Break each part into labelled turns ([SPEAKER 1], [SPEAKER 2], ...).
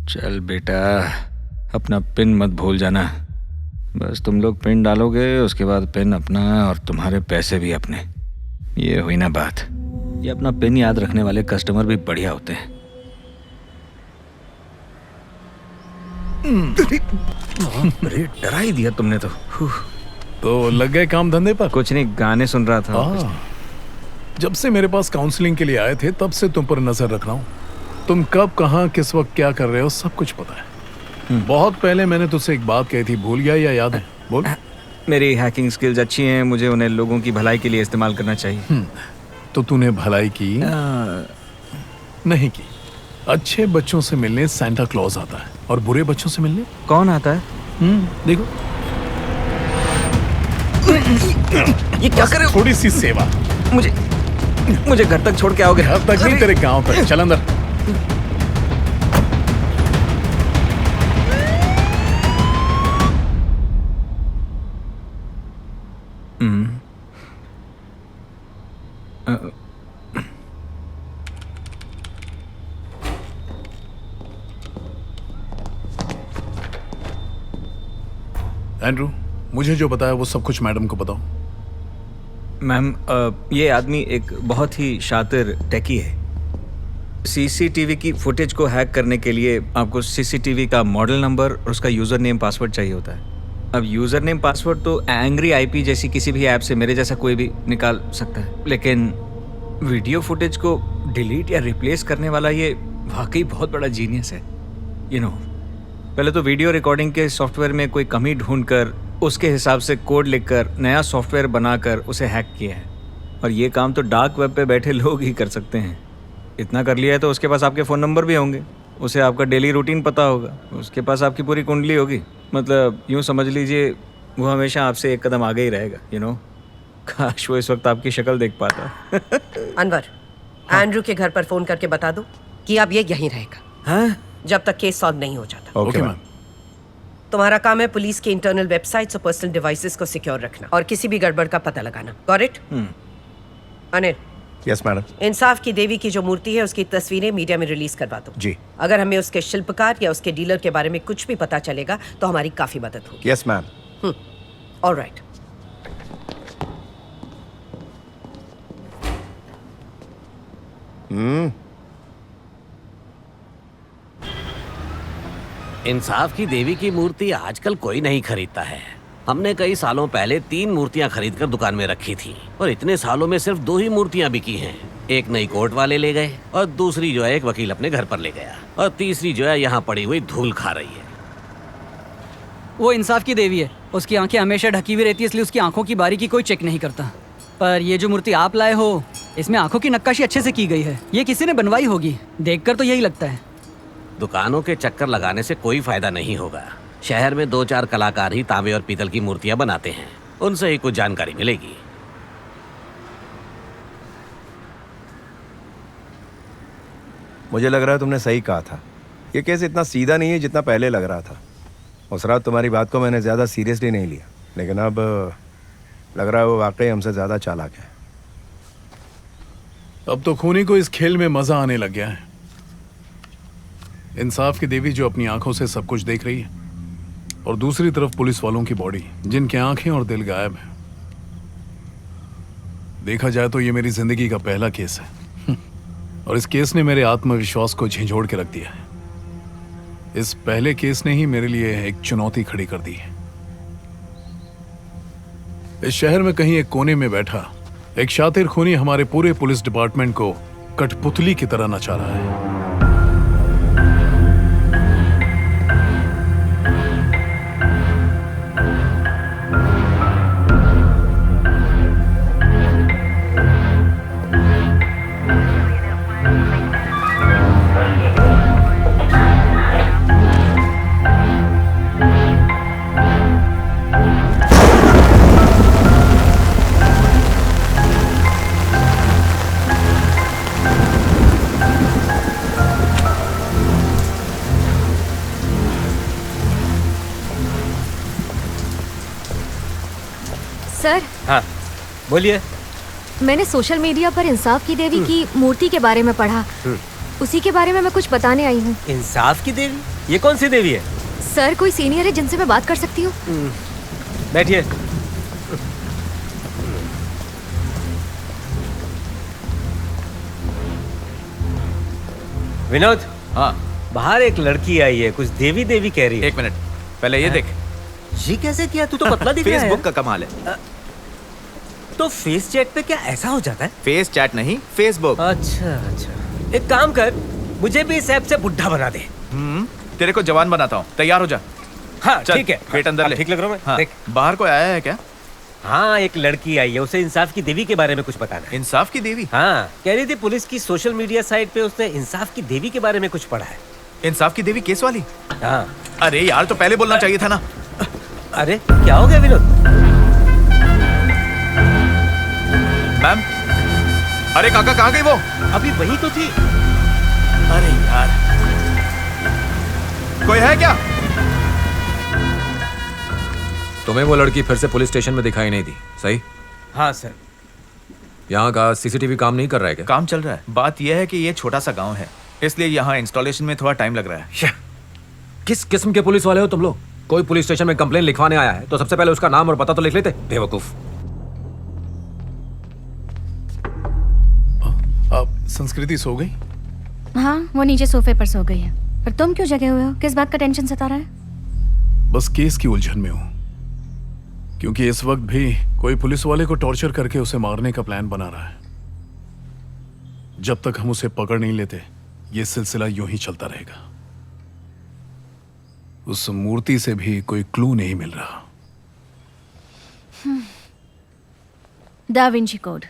[SPEAKER 1] चल बेटा, अपना पिन मत भूल जाना। बस तुम लोग पिन डालोगे, उसके बाद पिन अपना और तुम्हारे पैसे भी अपने। ये हुई ना बात। ये अपना पिन याद रखने वाले कस्टमर भी बढ़िया होते हैं। अरे डरा ही दिया तुमने तो
[SPEAKER 2] लग गए काम धंधे पर?
[SPEAKER 1] कुछ नहीं, गाने सुन रहा था।
[SPEAKER 2] जब से मेरे पास काउंसलिंग के लिए आए थे तब से तुम पर नजर रख रहा हूँ। तुम कब कहाँ किस वक्त क्या कर रहे हो सब कुछ पता है। बहुत पहले मैंने तुझसे एक बात कही थी, भूल गया या याद है? बोल।
[SPEAKER 1] मेरी हैकिंग स्किल्स अच्छी हैं, मुझे उन्हें लोगों की भलाई के लिए इस्तेमाल करना चाहिए।
[SPEAKER 2] तो तूने भलाई की? नहीं की। अच्छे बच्चों से मिलने सांता क्लॉज आता है और बुरे बच्चों से मिलने
[SPEAKER 1] कौन आता है?
[SPEAKER 2] देखो।
[SPEAKER 1] ये क्या कर रहे हो?
[SPEAKER 2] थोड़ी सी सेवा।
[SPEAKER 1] मुझे घर तक छोड़ के आओगे?
[SPEAKER 2] घर तक नहीं, तेरे गांव तक। चल अंदर। एंड्रू, मुझे जो बताया वो सब कुछ मैडम को बताओ।
[SPEAKER 1] मैम, ये आदमी एक बहुत ही शातिर टेकी है। सीसीटीवी की फुटेज को हैक करने के लिए आपको सीसीटीवी का मॉडल नंबर और उसका यूज़र नेम पासवर्ड चाहिए होता है। अब यूज़र नेम पासवर्ड तो एंग्री आईपी जैसी किसी भी ऐप से मेरे जैसा कोई भी निकाल सकता है, लेकिन वीडियो फुटेज को डिलीट या रिप्लेस करने वाला ये वाकई बहुत बड़ा जीनियस है। पहले तो वीडियो रिकॉर्डिंग के सॉफ्टवेयर में कोई कमी ढूंढकर उसके हिसाब से कोड लिखकर नया सॉफ्टवेयर बनाकर उसे हैक किया है। और ये काम तो डार्क वेब पे बैठे लोग ही कर सकते हैं। इतना कर लिया है तो उसके पास आपके फ़ोन नंबर भी होंगे, उसे आपका डेली रूटीन पता होगा, उसके पास आपकी पूरी कुंडली होगी। मतलब यूँ समझ लीजिए वो हमेशा आपसे एक कदम आगे ही रहेगा। काश वो इस वक्त आपकी शक्ल देख पाता।
[SPEAKER 3] अनवर, एंड्रू के घर पर फ़ोन करके बता दो कि अब ये यहीं रहेगा।
[SPEAKER 1] हाँ?
[SPEAKER 3] जब तक केस सॉल्व नहीं हो जाता।
[SPEAKER 2] Okay ma'am.
[SPEAKER 3] तुम्हारा काम है पुलिस की इंटरनल वेबसाइट्स और पर्सनल डिवाइसेस को सिक्योर रखना और किसी भी गड़बड़ का पता लगाना। Got it? Anil.
[SPEAKER 4] Yes madam.
[SPEAKER 3] इंसाफ की देवी की जो मूर्ति है उसकी तस्वीरें मीडिया में रिलीज करवा दो।
[SPEAKER 4] जी।
[SPEAKER 3] अगर हमें उसके शिल्पकार या उसके डीलर के बारे में कुछ भी पता चलेगा तो हमारी काफी मदद होगी।
[SPEAKER 4] Yes ma'am.
[SPEAKER 3] ऑलराइट।
[SPEAKER 5] इंसाफ की देवी की मूर्ति आजकल कोई नहीं खरीदता है। हमने कई सालों पहले 3 मूर्तियां खरीदकर दुकान में रखी थी और इतने सालों में सिर्फ 2 ही मूर्तियां बिकी हैं। एक नई कोर्ट वाले ले गए और दूसरी जो है एक वकील अपने घर पर ले गया और तीसरी जो है यहाँ पड़ी हुई धूल खा रही है।
[SPEAKER 6] वो इंसाफ की देवी है, उसकी आंखें हमेशा ढकी हुई रहती है, इसलिए उसकी आंखों की बारीकी कोई चेक नहीं करता। पर ये जो मूर्ति आप लाए हो इसमें आंखों की नक्काशी अच्छे से की गई है। ये किसी ने बनवाई होगी, देखकर तो यही लगता है।
[SPEAKER 5] दुकानों के चक्कर लगाने से कोई फायदा नहीं होगा। शहर में 2-4 कलाकार ही तांबे और पीतल की मूर्तियां बनाते हैं, उनसे ही कुछ जानकारी मिलेगी।
[SPEAKER 4] मुझे लग रहा है तुमने सही कहा था। ये केस इतना सीधा नहीं है जितना पहले लग रहा था। उस रात तुम्हारी बात को मैंने ज़्यादा सीरियसली नहीं लिया, लेकिन अब लग रहा है वो वाकई हमसे ज़्यादा चालाक है।
[SPEAKER 2] अब तो खूनी को इस खेल में मजा आने लग गया है। इंसाफ की देवी जो अपनी आंखों से सब कुछ देख रही है और दूसरी तरफ पुलिस वालों की बॉडी जिनके आंखें और दिल गायब है। देखा जाए तो ये मेरी जिंदगी का पहला केस है और इस केस ने मेरे आत्मविश्वास को झिझोड़ के रख दिया है। इस पहले केस ने ही मेरे लिए एक चुनौती खड़ी कर दी है। इस शहर में कहीं एक कोने में बैठा एक शातिर खूनी हमारे पूरे पुलिस डिपार्टमेंट को कठपुतली की तरह नचा रहा है।
[SPEAKER 7] सर।
[SPEAKER 1] हाँ बोलिए।
[SPEAKER 7] मैंने सोशल मीडिया पर इंसाफ की देवी की मूर्ति के बारे में पढ़ा, उसी के बारे में मैं कुछ बताने आई हूँ।
[SPEAKER 8] इंसाफ की देवी? ये कौन सी देवी है?
[SPEAKER 7] सर कोई सीनियर है जिनसे मैं बात कर सकती हूँ?
[SPEAKER 8] बैठिए। विनोद,
[SPEAKER 9] हाँ
[SPEAKER 8] बाहर एक लड़की आई है, कुछ देवी देवी कह रही है।
[SPEAKER 9] 1 मिनट पहले ये देख।
[SPEAKER 8] ये कैसे किया? तू तो पतला दिख रहा है।
[SPEAKER 9] फेसबुक का कमाल है।
[SPEAKER 8] तो फेस चैट पे क्या ऐसा हो जाता है?
[SPEAKER 9] फेस चैट नहीं, फेसबुक।
[SPEAKER 8] अच्छा अच्छा, एक काम कर, मुझे भी इस ऐप से बुढ़ा बना दे।
[SPEAKER 9] तेरे को जवान बनाता हूँ, तैयार हो जा।
[SPEAKER 8] हाँ
[SPEAKER 9] चल,
[SPEAKER 8] ठीक है।
[SPEAKER 9] गेट अंदर
[SPEAKER 8] हाँ,
[SPEAKER 9] ले।
[SPEAKER 8] ठीक लग रहा हूँ मैं।
[SPEAKER 9] हाँ,
[SPEAKER 8] देख।
[SPEAKER 9] बाहर कोई आया है क्या?
[SPEAKER 8] हाँ, एक लड़की आई है, उसे इंसाफ की देवी के बारे में कुछ बताना है।
[SPEAKER 9] इंसाफ की देवी?
[SPEAKER 8] हाँ, कह रही थी पुलिस की सोशल मीडिया साइट पे उसने इंसाफ की देवी के बारे में कुछ पढ़ा है।
[SPEAKER 9] इंसाफ की देवी केस वाली?
[SPEAKER 8] हाँ।
[SPEAKER 9] अरे यार, तो पहले बोलना चाहिए था ना।
[SPEAKER 8] अरे क्या हो गया विनोद?
[SPEAKER 9] मैम, अरे काका कहाँ गई वो?
[SPEAKER 8] अभी वही तो थी।
[SPEAKER 9] अरे यार, कोई है क्या?
[SPEAKER 10] तुम्हें वो लड़की फिर से पुलिस स्टेशन में दिखाई नहीं दी, सही?
[SPEAKER 8] हाँ सर।
[SPEAKER 10] यहाँ का सीसीटीवी काम नहीं कर रहा है क्या?
[SPEAKER 9] काम चल रहा है। बात यह है कि ये छोटा सा गांव है, इसलिए यहाँ इंस्टॉलेशन में थोड़ा टाइम लग रहा है।
[SPEAKER 10] किस किस्म के पुलिस वाले हो तुम लोग? कोई पुलिस स्टेशन में कंप्लेन लिखवाने आया है तो सबसे पहले उसका नाम और पता तो लिख लेते, बेवकूफ।
[SPEAKER 2] अब संस्कृति सो गई?
[SPEAKER 11] हाँ, वो नीचे सोफे पर सो गई है। पर तुम क्यों जगे हुए हो? किस बात का टेंशन सता रहा है?
[SPEAKER 2] बस केस की उलझन में हूं, क्योंकि इस वक्त भी कोई पुलिस वाले को टॉर्चर करके उसे मारने का प्लान बना रहा है। जब तक हम उसे पकड़ नहीं लेते ये सिलसिला यूं ही चलता रहेगा। उस मूर्ति से भी कोई क्लू नहीं मिल रहा।
[SPEAKER 11] Da Vinci code.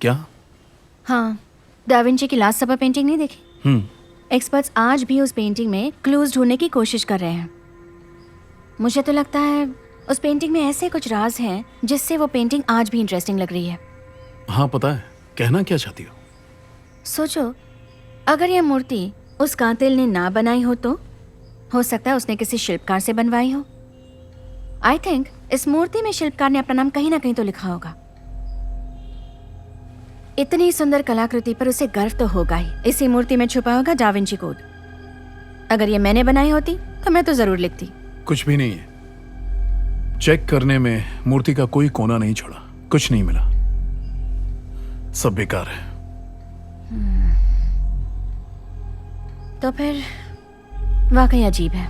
[SPEAKER 2] क्या?
[SPEAKER 11] हाँ, दा विंची की लास्ट सपर पेंटिंग नहीं देखी? एक्सपर्ट्स आज भी उस पेंटिंग में क्लूज ढूंढने की कोशिश कर रहे हैं। मुझे तो लगता है उस पेंटिंग में ऐसे कुछ राज हैं जिससे वो पेंटिंग आज भी इंटरेस्टिंग लग रही है।
[SPEAKER 2] हाँ पता है, कहना क्या चाहती हो?
[SPEAKER 11] सोचो, अगर ये मूर्ति उस कातिल ने ना बनाई हो सकता है उसने किसी शिल्पकार से बनवाई हो। आई थिंक इस मूर्ति में शिल्पकार ने अपना नाम कहीं ना कहीं तो लिखा होगा। इतनी सुंदर कलाकृति पर उसे गर्व तो होगा ही। इसी मूर्ति में छुपा होगा दा विंची कोड। अगर ये मैंने बनाई होती तो मैं तो जरूर लिखती।
[SPEAKER 2] कुछ भी नहीं है। चेक करने में मूर्ति का कोई कोना नहीं छोड़ा, कुछ नहीं मिला, सब बेकार है।
[SPEAKER 11] तो फिर वाकई अजीब है।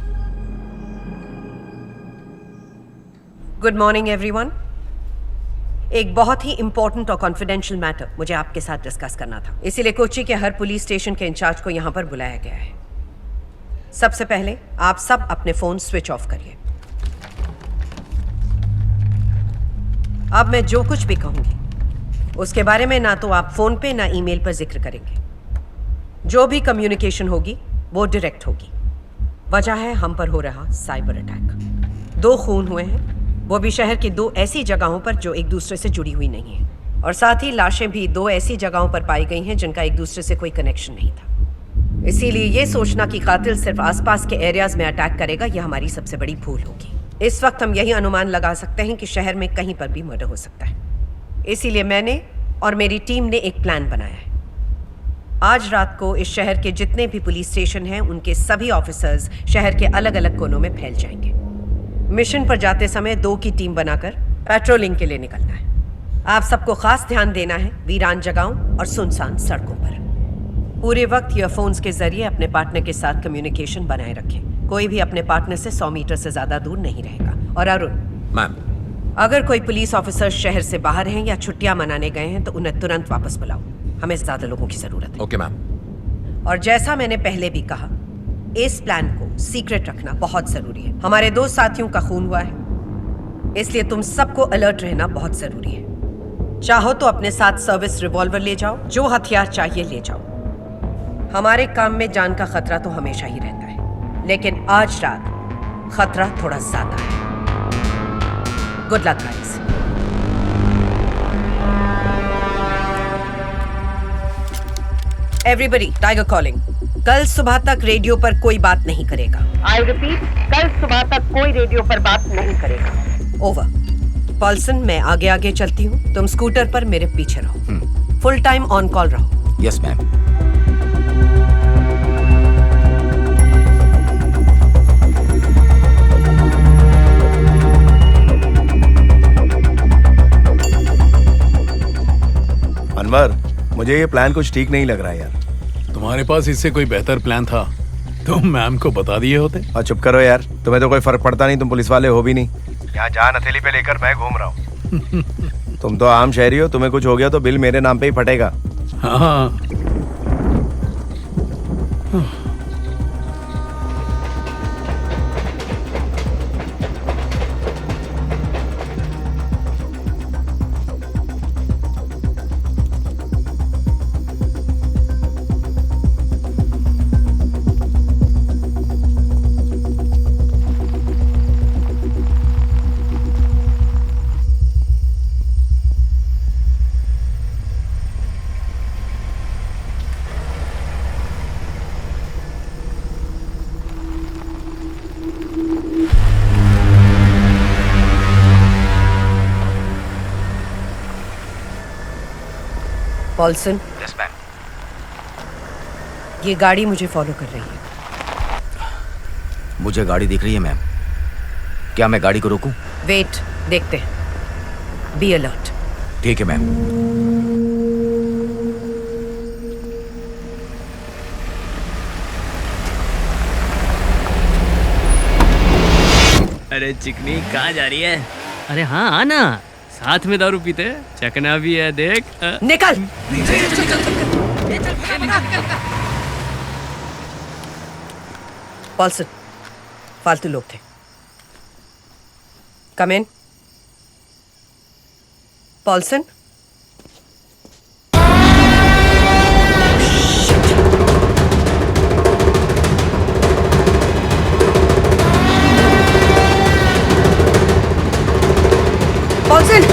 [SPEAKER 3] Good morning everyone. एक बहुत ही इंपॉर्टेंट और कॉन्फिडेंशियल मैटर मुझे आपके साथ डिस्कस करना था, इसीलिए कोच्चि के हर पुलिस स्टेशन के इंचार्ज को यहाँ पर बुलाया गया है। सबसे पहले आप सब अपने फोन स्विच ऑफ करिए। अब मैं जो कुछ भी कहूंगी उसके बारे में ना तो आप फोन पे ना ईमेल पर जिक्र करेंगे। जो भी कम्युनिकेशन होगी वो डायरेक्ट होगी। वजह है हम पर हो रहा साइबर अटैक। 2 खून हुए हैं, वो भी शहर की 2 ऐसी जगहों पर जो एक दूसरे से जुड़ी हुई नहीं है, और साथ ही लाशें भी 2 ऐसी जगहों पर पाई गई हैं जिनका एक दूसरे से कोई कनेक्शन नहीं था। इसीलिए ये सोचना कि कातिल सिर्फ आसपास के एरियाज में अटैक करेगा, यह हमारी सबसे बड़ी भूल होगी। इस वक्त हम यही अनुमान लगा सकते हैं कि शहर में कहीं पर भी मर्डर हो सकता है। इसीलिए मैंने और मेरी टीम ने एक प्लान बनाया है। आज रात को इस शहर के जितने भी पुलिस स्टेशन हैं उनके सभी ऑफिसर्स शहर के अलग अलग कोनों में फैल जाएंगे। मिशन पर जाते समय 2 की टीम बनाकर पेट्रोलिंग के लिए निकलना है। आप सबको खास ध्यान देना है वीरान जगहों और सुनसान सड़कों पर। पूरे वक्त ईयरफोन्स के जरिए अपने पार्टनर के साथ कम्युनिकेशन बनाए रखें। कोई भी अपने पार्टनर से 100 मीटर से ज्यादा दूर नहीं रहेगा। और अरुण
[SPEAKER 10] मैम,
[SPEAKER 3] अगर कोई पुलिस ऑफिसर शहर से बाहर हैं या छुट्टियां मनाने गए हैं तो उन्हें तुरंत वापस बुलाओ। हमें ज्यादा लोगों की जरूरत है।
[SPEAKER 10] Okay ma'am.
[SPEAKER 3] और जैसा मैंने पहले भी कहा, इस प्लान को सीक्रेट रखना बहुत जरूरी है। हमारे 2 साथियों का खून हुआ है, इसलिए तुम सबको अलर्ट रहना बहुत जरूरी है। चाहो तो अपने साथ सर्विस रिवॉल्वर ले जाओ, जो हथियार चाहिए ले जाओ। हमारे काम में जान का खतरा तो हमेशा ही रहता है, लेकिन आज रात खतरा थोड़ा ज्यादा है। Good luck guys. Everybody, tiger calling. कल सुबह तक रेडियो पर कोई बात नहीं करेगा। आई रिपीट, कल सुबह तक कोई रेडियो पर बात नहीं करेगा। ओवर। पॉल्सन, मैं आगे आगे चलती हूँ, तुम स्कूटर पर मेरे पीछे रहो। फुल टाइम ऑन कॉल रहो।
[SPEAKER 9] Yes ma'am.
[SPEAKER 4] अनवर, मुझे ये प्लान कुछ ठीक नहीं लग रहा यार।
[SPEAKER 2] तुम्हारे पास इससे कोई बेहतर प्लान था तुम मैम को बता दिए होते।
[SPEAKER 4] और चुप करो यार, तुम्हें तो कोई फर्क पड़ता नहीं, तुम पुलिस वाले हो भी नहीं। यहाँ जान हथेली पे लेकर मैं घूम रहा हूँ। तुम तो आम शहरी हो, तुम्हें कुछ हो गया तो बिल मेरे नाम पे ही फटेगा।
[SPEAKER 2] हाँ
[SPEAKER 3] पॉल्सन,
[SPEAKER 9] यस मैम।
[SPEAKER 3] ये गाड़ी मुझे फॉलो कर रही है।
[SPEAKER 10] मुझे गाड़ी दिख रही है मैम। क्या मैं गाड़ी को रोकूं?
[SPEAKER 3] वेट, देखते हैं। Be alert.
[SPEAKER 10] ठीक है मैम।
[SPEAKER 8] अरे चिकनी कहाँ जा रही है? अरे हाँ आना, साथ में दारू पीते, चकना भी है देख।
[SPEAKER 3] निकल। पॉल्सन, फालतू लोग थे। Come in. Paulson, Paulson,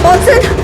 [SPEAKER 3] Poulsen.